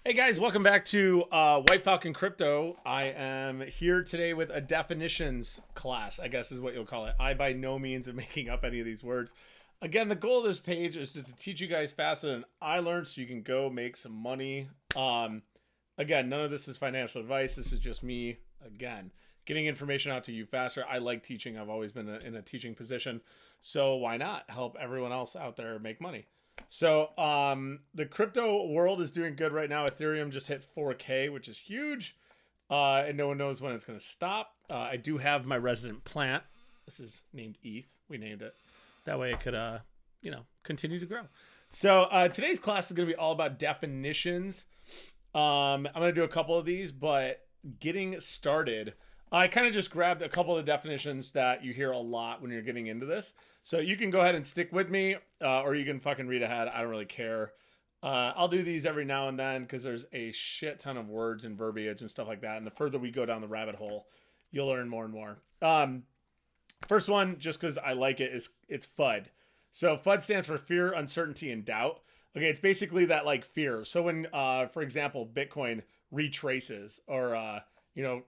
Hey guys, welcome back to WhiteFalconCrypto. I am here today with a definitions class, I guess is what you'll call it. I by no means am making up any of these words. Again, the goal of this page is to teach you guys faster than I learned so you can go make some money. Again, none of this is financial advice. This is just me, again, getting information out to you faster. I like teaching. I've always been in a teaching position. So why not help everyone else out there make money? So the crypto world is doing good right now. Ethereum just hit 4K, which is huge. And no one knows when it's going to stop. I do have my resident plant. This is named ETH. We named it. That way it could, continue to grow. So today's class is going to be all about definitions. I'm going to do a couple of these, but getting started, I kind of just grabbed a couple of definitions that you hear a lot when you're getting into this. So you can go ahead and stick with me, or you can fucking read ahead. I don't really care. I'll do these every now and then because there's a shit ton of words and verbiage and stuff like that. And the further we go down the rabbit hole, you'll learn more and more. First one, just because I like it, is it's FUD. So FUD stands for fear, uncertainty, and doubt. Okay, it's basically that like fear. So when, for example, Bitcoin retraces or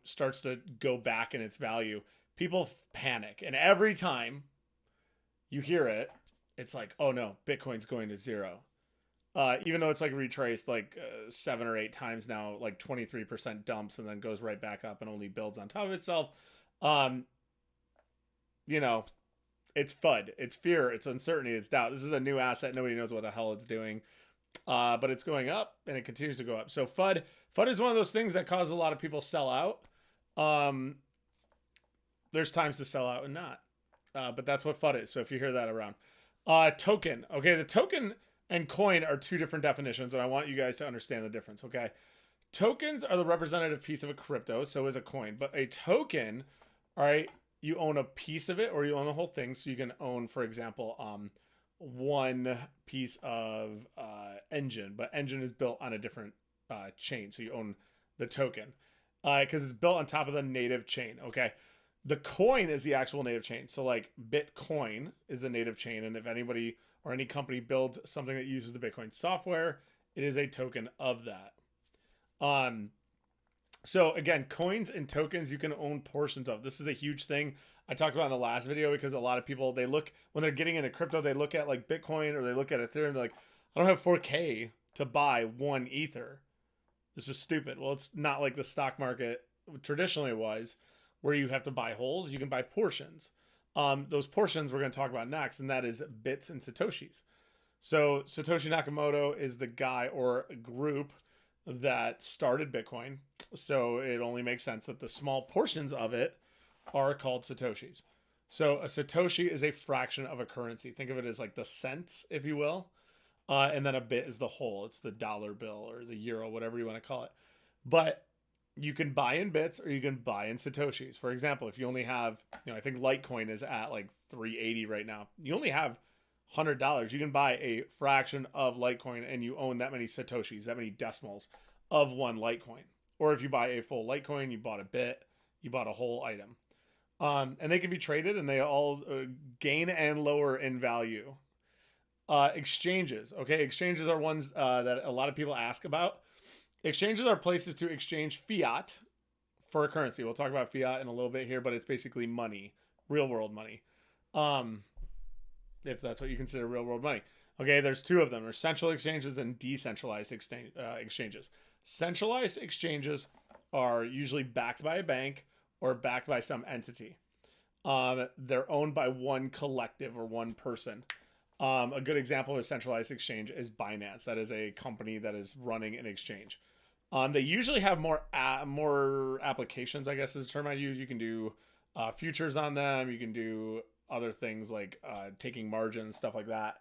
starts to go back in its value, people panic, and every time you hear it, it's like, oh no, Bitcoin's going to zero. Even though it's like retraced like 7 or 8 times now, like 23% dumps and then goes right back up and only builds on top of itself. It's FUD, it's fear, it's uncertainty, it's doubt. This is a new asset. Nobody knows what the hell it's doing. But it's going up and it continues to go up. So FUD is one of those things that cause a lot of people sell out. There's times to sell out and not. But that's what FUD is. So if you hear that around. Token. Okay, the token and coin are two different definitions, and I want you guys to understand the difference, okay? Tokens are the representative piece of a crypto, so is a coin. But a token, all right, you own a piece of it or you own the whole thing. So you can own, for example, one piece of engine, but engine is built on a different chain. So you own the token because it's built on top of the native chain, okay? The coin is the actual native chain. So like Bitcoin is the native chain. And if anybody or any company builds something that uses the Bitcoin software, it is a token of that. So again, coins and tokens you can own portions of. This is a huge thing I talked about in the last video because a lot of people, they look, when they're getting into crypto, they look at like Bitcoin or they look at Ethereum, they're like, I don't have 4K to buy 1 Ether. This is stupid. Well, it's not like the stock market traditionally was, where you have to buy wholes. You can buy portions. Those portions we're going to talk about next, and that is bits and Satoshis. So Satoshi Nakamoto is the guy or group that started Bitcoin. So it only makes sense that the small portions of it are called Satoshis. So a Satoshi is a fraction of a currency. Think of it as like the cents, if you will. And then a bit is the whole. It's the dollar bill or the euro, whatever you want to call it. But you can buy in bits or you can buy in Satoshis. For example, if you only have, I think Litecoin is at like 380 right now. You only have $100. You can buy a fraction of Litecoin and you own that many Satoshis, that many decimals of one Litecoin. Or if you buy a full Litecoin, you bought a bit, you bought a whole item. And they can be traded and they all gain and lower in value. Exchanges. Okay, exchanges are ones that a lot of people ask about. Exchanges are places to exchange fiat for a currency. We'll talk about fiat in a little bit here, but it's basically money, real world money. If that's what you consider real world money. Okay, there's 2 of them. There's central exchanges and decentralized exchanges. Centralized exchanges are usually backed by a bank or backed by some entity. They're owned by one collective or one person. A good example of a centralized exchange is Binance. That is a company that is running an exchange. They usually have more applications, I guess is the term I use. You can do futures on them. You can do other things like taking margins, stuff like that.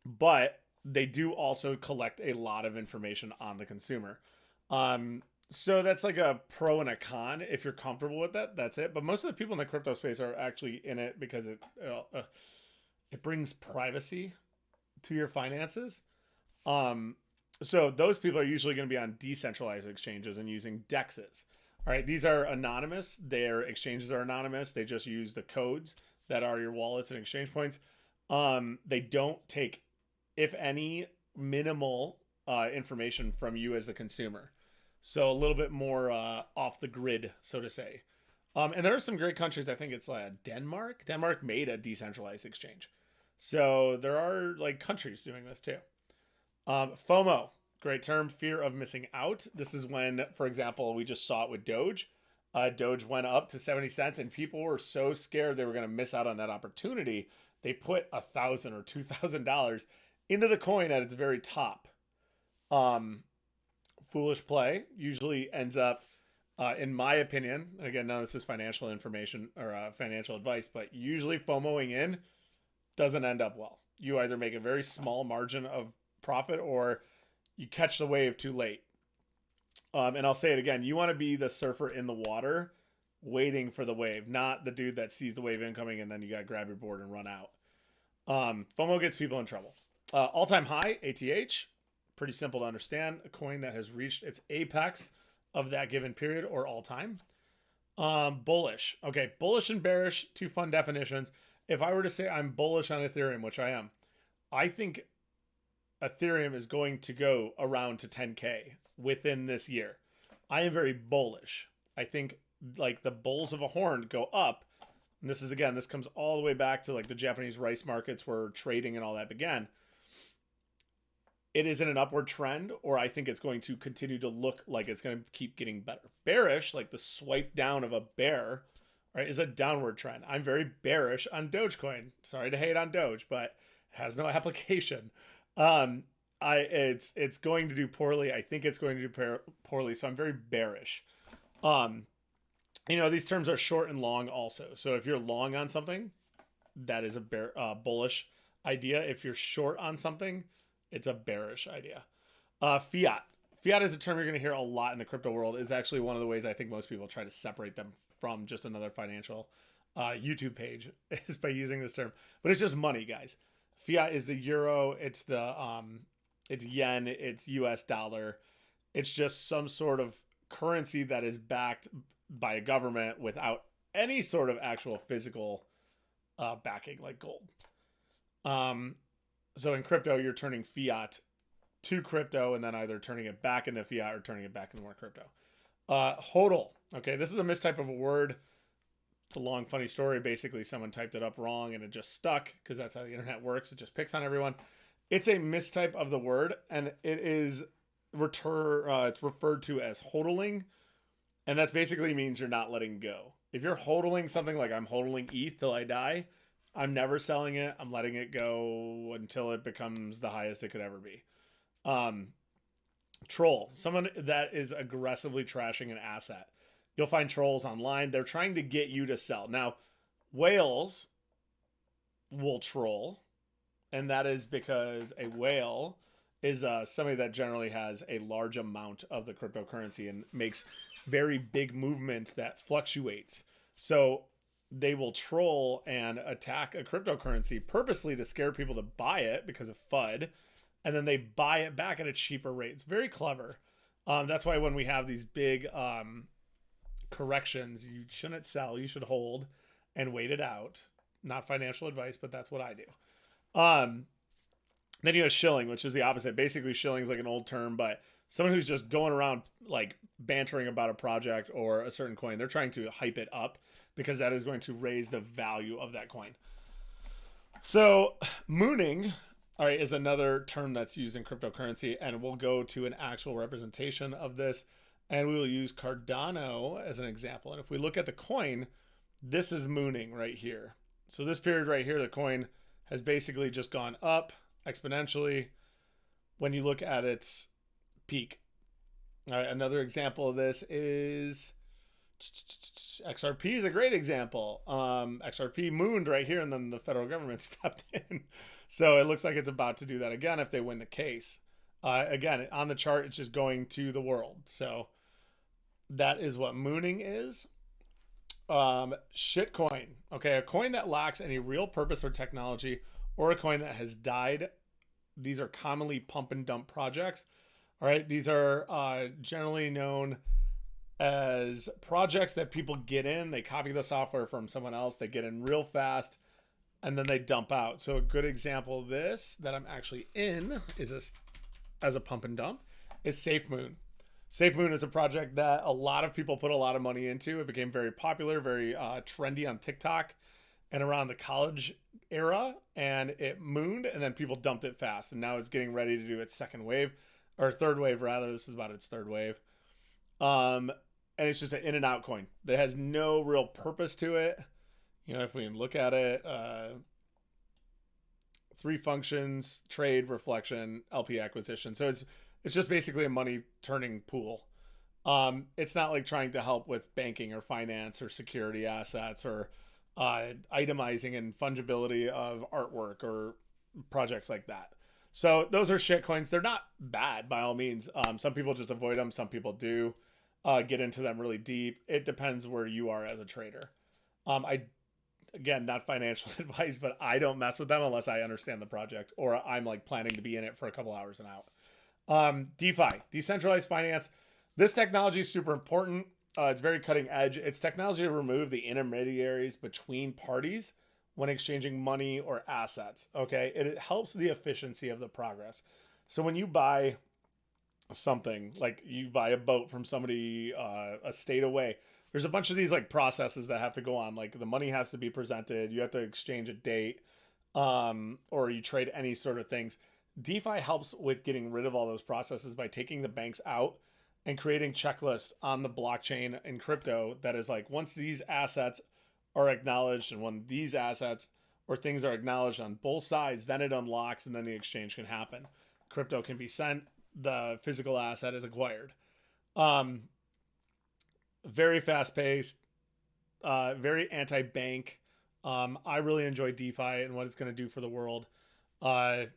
But they do also collect a lot of information on the consumer. So that's like a pro and a con. If you're comfortable with that, that's it. But most of the people in the crypto space are actually in it because it brings privacy to your finances. So those people are usually going to be on decentralized exchanges and using DEXs. All right, these are anonymous. Their exchanges are anonymous. They just use the codes that are your wallets and exchange points. They don't take, if any, minimal information from you as the consumer. So a little bit more off the grid, so to say. And there are some great countries. I think it's Denmark. Denmark made a decentralized exchange. So there are like countries doing this too. FOMO, great term, fear of missing out. This is when, for example, we just saw it with Doge. Doge went up to 70 cents and people were so scared they were going to miss out on that opportunity. They put $1,000 or $2,000 into the coin at its very top. Foolish play usually ends up, in my opinion, again, none of this is financial information or financial advice, but usually FOMOing in doesn't end up well. You either make a very small margin of profit or you catch the wave too late. And I'll say it again, you want to be the surfer in the water waiting for the wave, not the dude that sees the wave incoming and then you got to grab your board and run out. FOMO gets people in trouble. All-time high, ATH, pretty simple to understand. A coin that has reached its apex of that given period or all time. Bullish. Okay, bullish and bearish, two fun definitions. If I were to say I'm bullish on Ethereum, which I am, I think Ethereum is going to go around to 10K within this year. I am very bullish. I think like the bulls of a horn go up. And this is, again, this comes all the way back to like the Japanese rice markets where trading and all that began. It is in an upward trend, or I think it's going to continue to look like it's going to keep getting better. Bearish, like the swipe down of a bear, right, is a downward trend. I'm very bearish on Dogecoin. Sorry to hate on Doge, but it has no application. It's going to do poorly. I think it's going to do poorly, so I'm very bearish. These terms are short and long also. So if you're long on something, that is a bullish idea. If you're short on something, it's a bearish idea. Fiat. Fiat is a term you're going to hear a lot in the crypto world. It's actually one of the ways I think most people try to separate them from just another financial YouTube page is by using this term. But it's just money, guys. Fiat is the euro. It's the it's yen. It's US dollar. It's just some sort of currency that is backed by a government without any sort of actual physical backing like gold. So in crypto, you're turning fiat to crypto and then either turning it back into fiat or turning it back into more crypto. HODL. Okay, this is a mistype of a word. It's a long, funny story. Basically, someone typed it up wrong and it just stuck because that's how the internet works. It just picks on everyone. It's a mistype of the word, and it is it's referred to as hodling, and that basically means you're not letting go. If you're hodling something like I'm hodling ETH till I die, I'm never selling it. I'm letting it go until it becomes the highest it could ever be. Troll, someone that is aggressively trashing an asset. You'll find trolls online. They're trying to get you to sell. Now, whales will troll, and that is because a whale is somebody that generally has a large amount of the cryptocurrency and makes very big movements that fluctuates. So they will troll and attack a cryptocurrency purposely to scare people to buy it because of FUD, and then they buy it back at a cheaper rate. It's very clever. That's why when we have these big corrections, you shouldn't sell. You should hold and wait it out. Not financial advice, but that's what I do. Then you have shilling, which is the opposite. Basically, shilling is like an old term, but someone who's just going around like bantering about a project or a certain coin. They're trying to hype it up because that is going to raise the value of that coin. So mooning, all right, is another term that's used in cryptocurrency, and we'll go to an actual representation of this, and we will use Cardano as an example. And if we look at the coin, this is mooning right here. So this period right here, the coin has basically just gone up exponentially when you look at its peak. All right, another example of this is XRP is a great example. XRP mooned right here, and then the federal government stepped in. So it looks like it's about to do that again if they win the case. Again, on the chart, it's just going to the world. So that is what mooning is. Shitcoin. Okay, a coin that lacks any real purpose or technology, or a coin that has died. These are commonly pump and dump projects. All right, these are generally known as projects that people get in. They copy the software from someone else. They get in real fast, and then they dump out. So a good example of this that I'm actually in is this as a pump and dump is SafeMoon. SafeMoon is a project that a lot of people put a lot of money into. It became very popular, very trendy on TikTok and around the college era, and it mooned, and then people dumped it fast, and now it's getting ready to do its second wave, or third wave rather. This is about its third wave. And it's just an in and out coin that has no real purpose to it. You know, if we can look at it, 3 functions: trade, reflection, LP acquisition. So it's just basically a money turning pool. It's not like trying to help with banking or finance or security assets or itemizing and fungibility of artwork or projects like that. So those are shit coins. They're not bad by all means. Some people just avoid them. Some people do get into them really deep. It depends where you are as a trader. Again, not financial advice, but I don't mess with them unless I understand the project or I'm like planning to be in it for a couple hours and out. DeFi, decentralized finance. This technology is super important. It's very cutting edge. It's technology to remove the intermediaries between parties when exchanging money or assets. Okay, it helps the efficiency of the progress. So when you buy something, like you buy a boat from somebody a state away, there's a bunch of these like processes that have to go on. Like the money has to be presented, you have to exchange a date, or you trade any sort of things. DeFi helps with getting rid of all those processes by taking the banks out and creating checklists on the blockchain in crypto that is like, once these assets are acknowledged and when these assets or things are acknowledged on both sides, then it unlocks and then the exchange can happen. Crypto can be sent, the physical asset is acquired. Very fast paced, very anti-bank. I really enjoy DeFi and what it's going to do for the world. A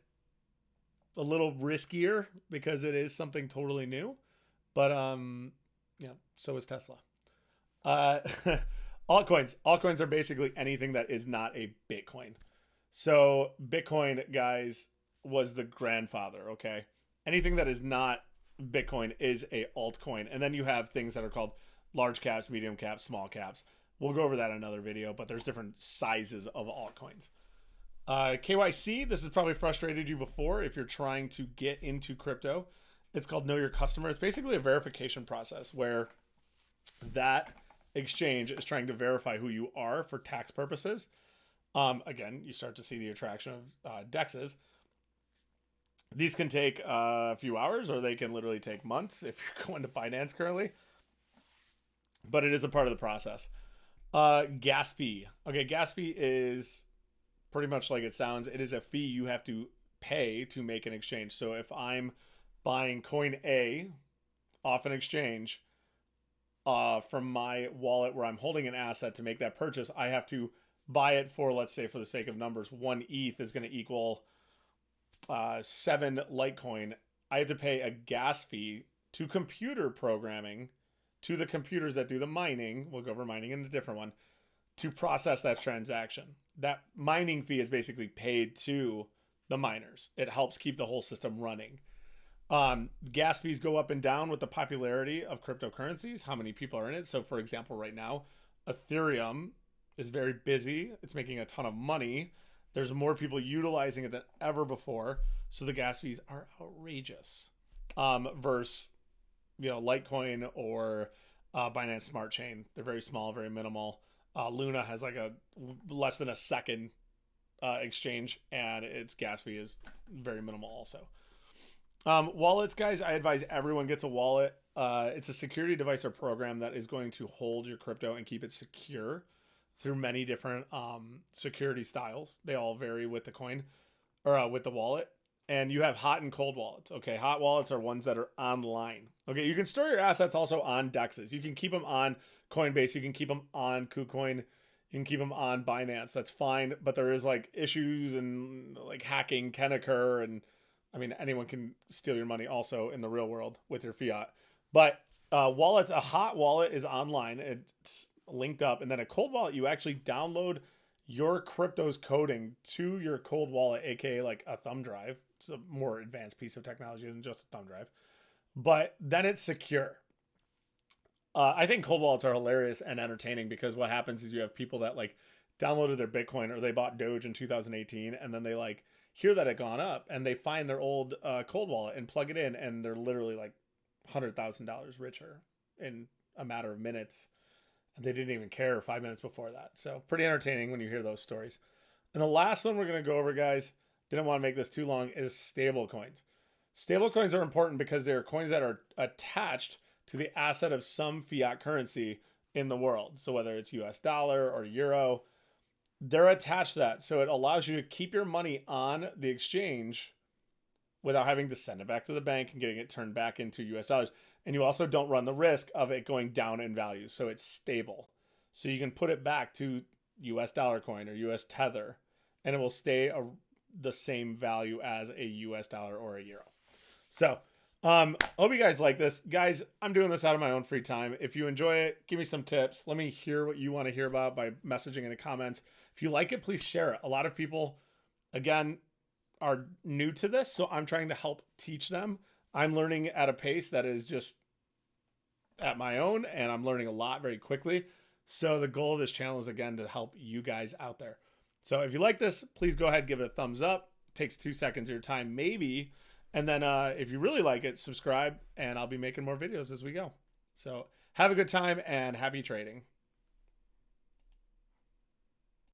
little riskier because it is something totally new, but yeah, so is Tesla. Uh, altcoins are basically anything that is not a Bitcoin. So Bitcoin, guys, was the grandfather. Okay, anything that is not Bitcoin is a altcoin, and then you have things that are called large caps, medium caps, small caps. We'll go over that in another video, but there's different sizes of altcoins. KYC, this has probably frustrated you before if you're trying to get into crypto. It's called Know Your Customer. It's basically a verification process where that exchange is trying to verify who you are for tax purposes. Again, you start to see the attraction of DEXs. These can take a few hours or they can literally take months if you're going to Binance currently. But it is a part of the process. Gas fee. Okay, gas fee is pretty much like it sounds. It is a fee you have to pay to make an exchange. So if I'm buying coin A off an exchange from my wallet where I'm holding an asset to make that purchase, I have to buy it for, let's say for the sake of numbers, 1 ETH is going to equal 7 Litecoin. I have to pay a gas fee to computer programming, to the computers that do the mining. We'll go over mining in a different one, to process that transaction. That mining fee is basically paid to the miners. It helps keep the whole system running. Gas fees go up and down with the popularity of cryptocurrencies, how many people are in it. So for example, right now, Ethereum is very busy. It's making a ton of money. There's more people utilizing it than ever before. So the gas fees are outrageous. Versus, Litecoin or Binance Smart Chain. They're very small, very minimal. Luna has like a less than a second exchange, and its gas fee is very minimal also. Wallets, guys, I advise everyone gets a wallet. It's a security device or program that is going to hold your crypto and keep it secure through many different security styles. They all vary with the coin or with the wallet. And you have hot and cold wallets. Okay, hot wallets are ones that are online. Okay, you can store your assets also on DEXs. You can keep them on Coinbase. You can keep them on KuCoin. You can keep them on Binance. That's fine. But there is like issues and like hacking can occur. And I mean, anyone can steal your money also in the real world with your fiat. But wallets, a hot wallet is online. It's linked up. And then a cold wallet, you actually download your crypto's coding to your cold wallet, aka like a thumb drive. It's a more advanced piece of technology than just a thumb drive, but then it's secure. I think cold wallets are hilarious and entertaining because what happens is you have people that like downloaded their Bitcoin or they bought Doge in 2018 and then they like hear that it gone up, and they find their old cold wallet and plug it in, and they're literally like $100,000 richer in a matter of minutes, and they didn't even care 5 minutes before that. So pretty entertaining when you hear those stories. And the last one we're going to go over, guys, didn't want to make this too long, is stable coins. Stable coins are important because they're coins that are attached to the asset of some fiat currency in the world. So whether it's US dollar or euro, they're attached to that. So it allows you to keep your money on the exchange without having to send it back to the bank and getting it turned back into US dollars. And you also don't run the risk of it going down in value. So it's stable. So you can put it back to US dollar coin or US tether, and it will stay the same value as a US dollar or a euro. So hope you guys like this. Guys, I'm doing this out of my own free time. If you enjoy it, give me some tips. Let me hear what you want to hear about by messaging in the comments. If you like it, please share it. A lot of people, again, are new to this, so I'm trying to help teach them. I'm learning at a pace that is just at my own, and I'm learning a lot very quickly. So the goal of this channel is, again, to help you guys out there. So if you like this, please go ahead and give it a thumbs up. It takes 2 seconds of your time, maybe. And then if you really like it, subscribe, and I'll be making more videos as we go. So have a good time and happy trading.